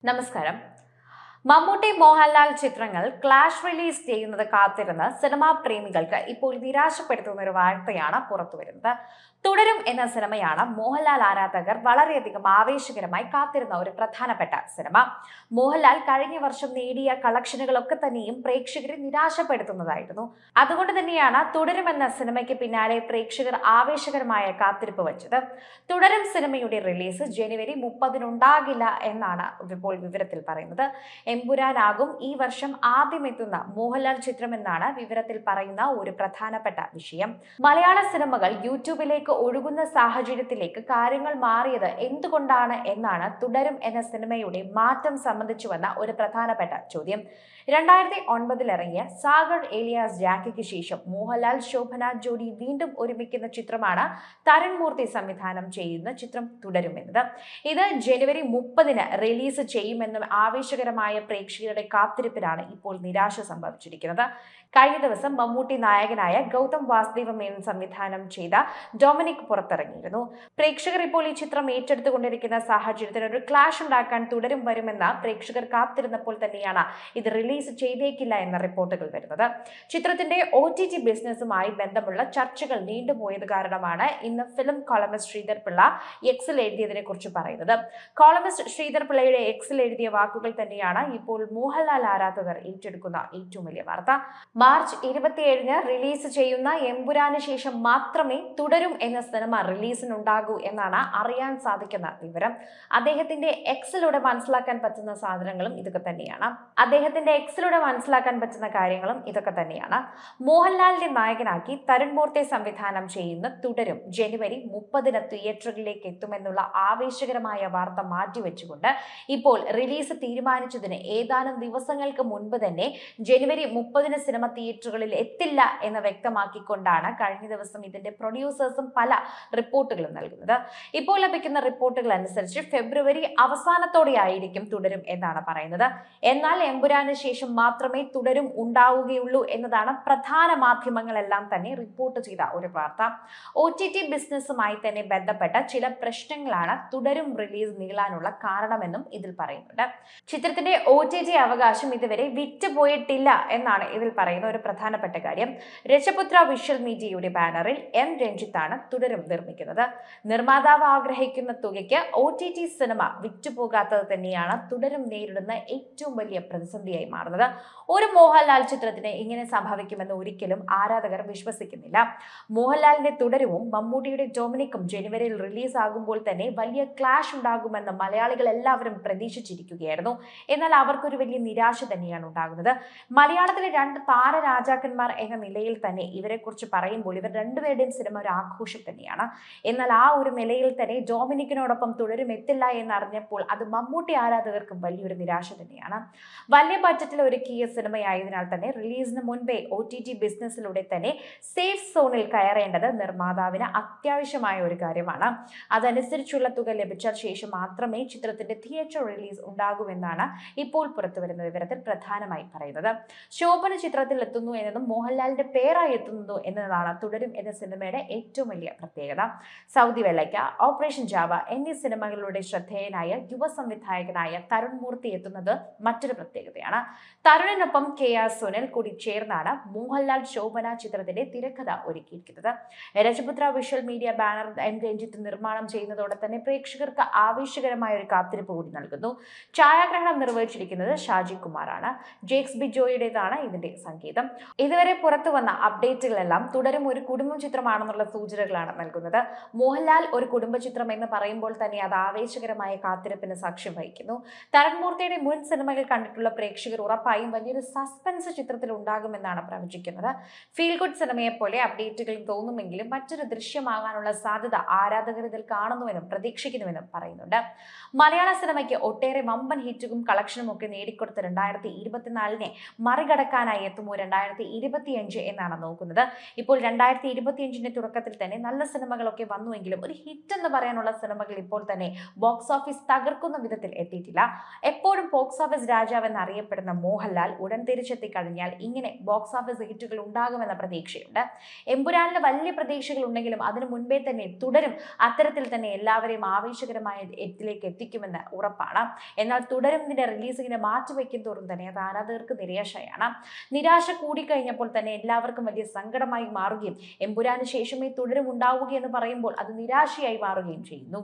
നമസ്കാരം. മമ്മൂട്ടി മോഹൻലാൽ ചിത്രങ്ങൾ clash release ചെയ്യുന്നത് കാത്തിരുന്ന് സിനിമാ പ്രേമികൾക്ക് ഇപ്പോൾ നിരാശപ്പെടുത്തുന്ന ഒരു വാർത്തയാണ് പുറത്തുവരുന്നത്. തുടരും എന്ന സിനിമയാണ് മോഹൻലാൽ ആരാധകർ വളരെയധികം ആവേശകരമായി കാത്തിരുന്ന ഒരു പ്രധാനപ്പെട്ട സിനിമ. മോഹൻലാൽ കഴിഞ്ഞ വർഷം നേടിയ കളക്ഷനുകളൊക്കെ തന്നെയും പ്രേക്ഷകരെ നിരാശപ്പെടുത്തുന്നതായിരുന്നു. അതുകൊണ്ട് തന്നെയാണ് തുടരും എന്ന സിനിമയ്ക്ക് പിന്നാലെ പ്രേക്ഷകർ ആവേശകരമായ കാത്തിരിപ്പ് വച്ചത്. തുടരും സിനിമയുടെ റിലീസ് ജനുവരി 30 ഉണ്ടാകില്ല എന്നാണ് ഇപ്പോൾ വിവരത്തിൽ പറയുന്നത്. എമ്പുരാനാകും ഈ വർഷം ആദ്യം എത്തുന്ന മോഹൻലാൽ ചിത്രമെന്നാണ് വിവരത്തിൽ പറയുന്ന ഒരു പ്രധാനപ്പെട്ട വിഷയം. മലയാള സിനിമകൾ യൂട്യൂബിലേക്ക് ഒഴുകുന്ന സാഹചര്യത്തിലേക്ക് കാര്യങ്ങൾ മാറിയത് എന്തുകൊണ്ടാണ് എന്നാണ് തുടരും എന്ന സിനിമയുടെ മാറ്റം സംബന്ധിച്ചു വന്ന ഒരു പ്രധാനപ്പെട്ട ചോദ്യം. 2009 ഇറങ്ങിയ സാഗർ ഏലിയാസ് ജാക്കിക്ക് ശേഷം മോഹൻലാൽ ശോഭന ജോഡി വീണ്ടും ഒരുമിക്കുന്ന ചിത്രമാണ് തരുൺ മൂർത്തി സംവിധാനം ചെയ്യുന്ന ചിത്രം തുടരും എന്നത്. ഇത് ജനുവരി 30 റിലീസ് ചെയ്യുമെന്നും ആവേശകരമായ പ്രേക്ഷകരുടെ കാത്തിരിപ്പിലാണ് ഇപ്പോൾ നിരാശ സംഭവിച്ചിരിക്കുന്നത്. കഴിഞ്ഞ ദിവസം മമ്മൂട്ടി നായകനായ ഗൗതം വാസുദേവ മേനോൻ സംവിധാനം ചെയ്ത ഡൊമിനിക് പുറത്തിറങ്ങിയിരുന്നു. പ്രേക്ഷകർ ഇപ്പോൾ ഈ ചിത്രം ഏറ്റെടുത്തുകൊണ്ടിരിക്കുന്ന സാഹചര്യത്തിൽ ഒരു ക്ലാഷ് ഉണ്ടാക്കാൻ തുടരും വരുമെന്ന പ്രേക്ഷകർ കാത്തിരുന്നപ്പോൾ തന്നെയാണ് ഇത് റിലീസ് ചെയ്തേക്കില്ല എന്ന റിപ്പോർട്ടുകൾ വരുന്നത്. ചിത്രത്തിന്റെ OTT ബിസിനസ്സുമായി ബന്ധമുള്ള ചർച്ചകൾ നീണ്ടുപോയത് കാരണമാണ് ഇന്ന് ഫിലിം കോളമിസ്റ്റ് ശ്രീധർ പിള്ള എക്സിൽ എഴുതിയതിനെ കുറിച്ച് പറയുന്നത്. കോളമിസ്റ്റ് ശ്രീധർ പിള്ളയുടെ എക്സിൽ എഴുതിയ വാക്കുകൾ തന്നെയാണ് ഇപ്പോൾ മോഹൻലാൽ ആരാധകർ ഏറ്റെടുക്കുന്ന ഏറ്റവും വലിയ വാർത്ത. മാർച്ച് 27 റിലീസ് ചെയ്യുന്ന എമ്പുരാന് ശേഷം മാത്രമേ തുടരും എന്ന സിനിമ റിലീസിനുണ്ടാകൂ എന്നാണ് അറിയാൻ സാധിക്കുന്ന വിവരം. അദ്ദേഹത്തിന്റെ എക്സിലൂടെ മനസ്സിലാക്കാൻ പറ്റുന്ന സാധനങ്ങളും ഇതൊക്കെ തന്നെയാണ്. കാര്യങ്ങളും ഇതൊക്കെ തന്നെയാണ്. മോഹൻലാലിന്റെ നായകനാക്കി തരുൺ മൂർത്തി സംവിധാനം ചെയ്യുന്ന തുടരും ജനുവരി 30 തിയേറ്ററുകളിലേക്ക് എത്തുമെന്നുള്ള ആവേശകരമായ വാർത്ത മാറ്റിവെച്ചുകൊണ്ട് ഇപ്പോൾ റിലീസ് തീരുമാനിച്ചതിന് ഏതാനും ദിവസങ്ങൾക്ക് മുൻപ് തന്നെ ജനുവരി 30 സിനിമ തിയേറ്ററുകളിൽ എത്തില്ല എന്ന് വ്യക്തമാക്കിക്കൊണ്ടാണ് കഴിഞ്ഞ ദിവസം ഇതിന്റെ പ്രൊഡ്യൂസേഴ്സും പല റിപ്പോർട്ടുകളും നൽകുന്നത്. ഇപ്പോൾ ലഭിക്കുന്ന റിപ്പോർട്ടുകൾ അനുസരിച്ച് ഫെബ്രുവരി അവസാനത്തോടെ ആയിരിക്കും തുടരും എന്നാണ് പറയുന്നത്. എന്നാൽ എമ്പുരാന് ശേഷം മാത്രമേ തുടരും ഉണ്ടാവുകയുള്ളൂ എന്നതാണ് പ്രധാന മാധ്യമങ്ങളെല്ലാം തന്നെ റിപ്പോർട്ട് ചെയ്ത ഒരു വാർത്ത. OTT ബിസിനസ്സുമായി തന്നെ ബന്ധപ്പെട്ട ചില പ്രശ്നങ്ങളാണ് തുടരും റിലീസ് നീളാനുള്ള കാരണമെന്നും ഇതിൽ പറയുന്നുണ്ട്. ചിത്രത്തിന്റെ OTT അവകാശം ഇതുവരെ വിറ്റുപോയിട്ടില്ല എന്നാണ് ഇതിൽ പറയുന്ന ഒരു പ്രധാനപ്പെട്ട കാര്യം. രജപുത്ര വിഷ്വൽ മീഡിയയുടെ ബാനറിൽ M രഞ്ജിത്താണ് തുടരും നിർമ്മിക്കുന്നത്. നിർമ്മാതാവ് ആഗ്രഹിക്കുന്ന തുകയ്ക്ക് OTT സിനിമ വിറ്റുപോകാത്തത് തന്നെയാണ് തുടരും നേരിടുന്ന ഏറ്റവും വലിയ പ്രതിസന്ധിയായി മാറുന്നത്. ഒരു മോഹൻലാൽ ചിത്രത്തിന് ഇങ്ങനെ സംഭവിക്കുമെന്ന് ഒരിക്കലും ആരാധകർ വിശ്വസിക്കുന്നില്ല. മോഹൻലാലിന്റെ തുടരുവും മമ്മൂട്ടിയുടെ ഡൊമിനിക്കും ജനുവരിയിൽ റിലീസ് ആകുമ്പോൾ തന്നെ വലിയ ക്ലാഷ് ഉണ്ടാകുമെന്ന് മലയാളികൾ എല്ലാവരും പ്രതീക്ഷിച്ചിരിക്കുകയായിരുന്നു. എന്നാൽ അവർക്കൊരു വലിയ നിരാശ തന്നെയാണ് ഉണ്ടാകുന്നത്. മലയാളത്തിലെ രണ്ട് താരരാജാക്കന്മാർ എന്ന നിലയിൽ തന്നെ ഇവരെ കുറിച്ച് പറയുമ്പോൾ ഇവർ രണ്ടുപേരുടെയും സിനിമ ഒരു ആഘോഷം തന്നെയാണ്. എന്നാൽ ആ ഒരു നിലയിൽ തന്നെ ഡൊമിനിക്കിനോടൊപ്പം തുടരും എത്തില്ല എന്നറിഞ്ഞപ്പോൾ അത് മമ്മൂട്ടി ആരാധകർക്കും വലിയൊരു നിരാശ തന്നെയാണ്. വലിയ ബഡ്ജറ്റിൽ ഒരുക്കിയ സിനിമയായതിനാൽ തന്നെ റിലീസിന് മുൻപേ OTT ബിസിനസ്സിലൂടെ തന്നെ സേഫ് സോണിൽ കയറേണ്ടത് നിർമ്മാതാവിന് അത്യാവശ്യമായ ഒരു കാര്യമാണ്. അതനുസരിച്ചുള്ള തുക ലഭിച്ച ശേഷം മാത്രമേ ചിത്രത്തിന്റെ തിയേറ്റർ റിലീസ് ഉണ്ടാകുമെന്നാണ് ഇപ്പോൾ പുറത്തുവരുന്ന വിവരത്തിൽ പ്രധാനമായി പറയുന്നത്. ശോഭന ചിത്രത്തിൽ എത്തുന്നു എന്നതും മോഹൻലാലിന്റെ പേരായി എത്തുന്നു എന്നതാണ് തുടരും എന്ന സിനിമയുടെ ഏറ്റവും വലിയ പ്രത്യേകത. സൗദി വെള്ളയ്ക്ക, ഓപ്പറേഷൻ ജാവ എന്നീ സിനിമകളിലൂടെ ശ്രദ്ധേയനായ യുവ സംവിധായകനായ തരുൺ മൂർത്തി എത്തുന്നത് മറ്റൊരു പ്രത്യേകതയാണ്. തരുണിനൊപ്പം KR സുനിൽ കൂടി ചേർന്നാണ് മോഹൻലാൽ ശോഭന ചിത്രത്തിന്റെ തിരക്കഥ ഒരുക്കിയിരിക്കുന്നത്. Rajaputra visual media banner M Ranjith നിർമ്മാണം ചെയ്യുന്നതോടെ തന്നെ പ്രേക്ഷകർക്ക് ആവേശകരമായ ഒരു കാത്തിരിപ്പ് കൂടി നൽകുന്നു. ഛായാഗ്രഹണം നിർവഹിച്ചിരിക്കുന്നത് ഷാജി കുമാറാണ്. ജേക്സ് ബിജോയുടേതാണ് ഇതിന്റെ സംഗീതം. ഇതുവരെ പുറത്തു വന്ന അപ്ഡേറ്റുകളെല്ലാം തുടരും ഒരു കുടുംബ ചിത്രമാണെന്നുള്ള സൂചനകളാണ് നൽകുന്നത്. മോഹൻലാൽ ഒരു കുടുംബ ചിത്രം എന്ന് പറയുമ്പോൾ തന്നെ അത് ആവേശകരമായ കാത്തിരിപ്പിന് സാക്ഷ്യം വഹിക്കുന്നു. തരുൺ മൂർത്തിയുടെ മുൻ സിനിമകൾ കണ്ടിട്ടുള്ള പ്രേക്ഷകർ ഉറപ്പായും വലിയൊരു സസ്പെൻസ് ചിത്രത്തിൽ ഉണ്ടാകുമെന്നാണ് പ്രവചിക്കുന്നത്. ഫീൽ ഗുഡ് സിനിമയെ പോലെ അപ്ഡേറ്റുകൾ തോന്നുമെങ്കിലും മറ്റൊരു ദൃശ്യമാകാനുള്ള സാധ്യത ആരാധകർ ഇതിൽ കാണുന്നുവെന്നും പ്രതീക്ഷിക്കുന്നുവെന്നും പറയുന്നുണ്ട്. മലയാള സിനിമയ്ക്ക് ഒട്ടേറെ വമ്പൻ ഹിറ്റും കളക്ഷൻ കളക്ഷനും ഒക്കെ നേടിക്കൊടുത്ത 2024 മറികടക്കാനായി എത്തുമോ 2025 എന്നാണ് നോക്കുന്നത്. ഇപ്പോൾ 2025 തുടക്കത്തിൽ തന്നെ നല്ല സിനിമകളൊക്കെ വന്നുവെങ്കിലും ഒരു ഹിറ്റ് എന്ന് പറയാനുള്ള സിനിമകൾ ഇപ്പോൾ തന്നെ ബോക്സ് ഓഫീസ് തകർക്കുന്ന വിധത്തിൽ എത്തിയിട്ടില്ല. എപ്പോഴും ബോക്സ് ഓഫീസ് രാജാവ് എന്നറിയപ്പെടുന്ന മോഹൻലാൽ ഉടൻ തിരിച്ചെത്തി കഴിഞ്ഞാൽ ഇങ്ങനെ ബോക്സ് ഓഫീസ് ഹിറ്റുകൾ ഉണ്ടാകുമെന്ന പ്രതീക്ഷയുണ്ട്. എമ്പുരാനിൽ വലിയ പ്രതീക്ഷകൾ ഉണ്ടെങ്കിലും അതിനു മുൻപേ തന്നെ തുടരും അത്തരത്തിൽ തന്നെ എല്ലാവരെയും ആവേശകരമായ എത്തിലേക്ക് എത്തിക്കുമെന്ന് ഉറപ്പാണ്. എന്നാൽ തുടരുന്നതിന്റെ റിലീസിങ്ങിനെ മാറ്റിവെക്കും തോറും തന്നെ അത് ആരാധകർക്ക് നിരാശയാണ്. നിരാശ കൂടിക്കഴിഞ്ഞപ്പോൾ തന്നെ എല്ലാവർക്കും വലിയ സങ്കടമായി മാറുകയും എമ്പുരാന് ശേഷമേ തുടരും ഉണ്ടാവുകയെന്ന് പറയുമ്പോൾ അത് നിരാശയായി മാറുകയും ചെയ്യുന്നു.